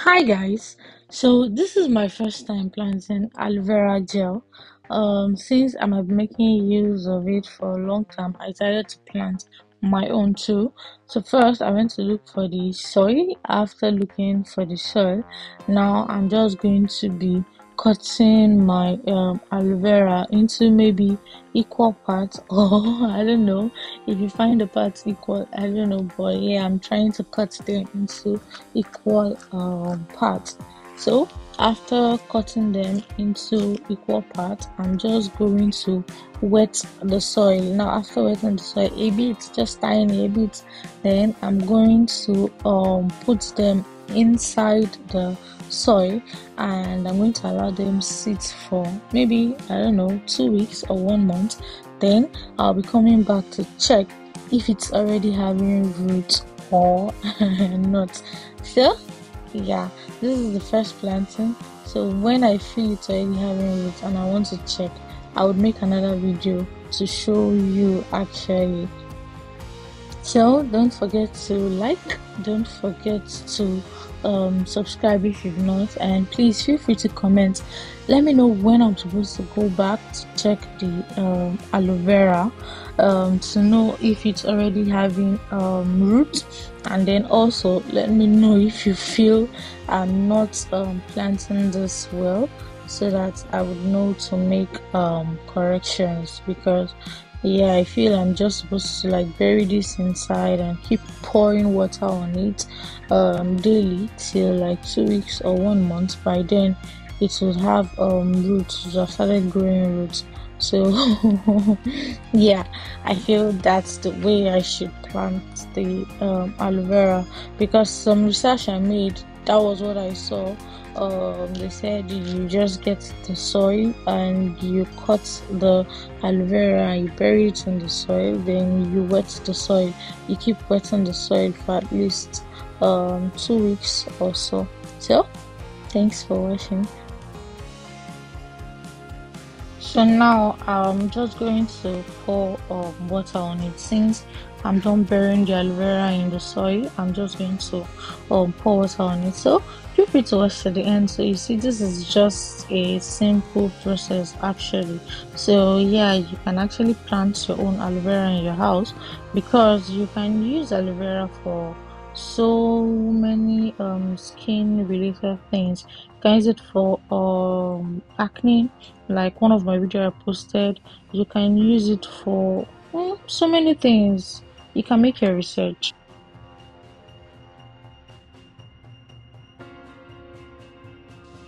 Hi guys, so this is my first time planting aloe vera gel. Since I'm making use of it for a long time, I decided to plant my own too. So first I went to look for the soil. After looking for the soil, now I'm just going to be cutting my aloe vera into maybe equal parts, or I don't know if you find the parts equal, I don't know, but yeah, I'm trying to cut them into equal parts. So after cutting them into equal parts, I'm just going to wet the soil. Now after wetting the soil a bit, just tiny a bit, then I'm going to put them inside the soil, and I'm going to allow them sit for maybe, I don't know, 2 weeks or 1 month. Then I'll be coming back to check if it's already having roots or not. So yeah, this is the first planting. So when I feel it's already having roots and I want to check, I would make another video to show you actually. So don't forget to like, don't forget to subscribe if you've not, and please feel free to comment. Let me know when I'm supposed to go back to check the aloe vera, to know if it's already having roots, and then also let me know if you feel I'm not planting this well, so that I would know to make corrections. Because yeah, I feel I'm just supposed to like bury this inside and keep pouring water on it daily till like 2 weeks or 1 month. By then it will have roots, it will have started growing roots. So yeah, I feel that's the way I should plant the aloe vera, because some research I made, that was what I saw. They said you just get the soil and you cut the aloe vera and you bury it in the soil, then you wet the soil. You keep wetting the soil for at least 2 weeks or so. So thanks for watching. So now I'm just going to pour water on it. Since I'm done burying the aloe vera in the soil, I'm just going to pour water on it. So feel free to watch to the end. So you see, this is just a simple process actually. So yeah, you can actually plant your own aloe vera in your house, because you can use aloe vera for so many skin related things. You can use it for acne, like one of my video I posted. You can use it for so many things. You can make your research.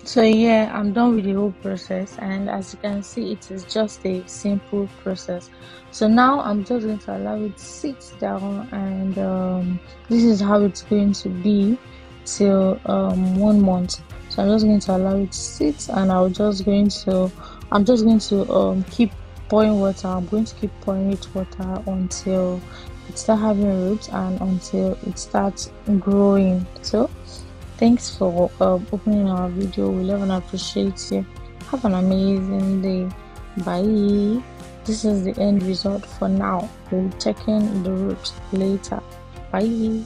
So yeah, I'm done with the whole process, and as you can see, it is just a simple process. So now I'm just going to allow it to sit down, and this is how it's going to be till 1 month. So I'm just going to allow it to sit, and I'm just going to keep pouring water. I'm going to keep pouring it water until it starts having roots and until it starts growing. So thanks for opening our video. We love and appreciate you. Have an amazing day. Bye. This is the end result for now. We'll check in the roots later. Bye.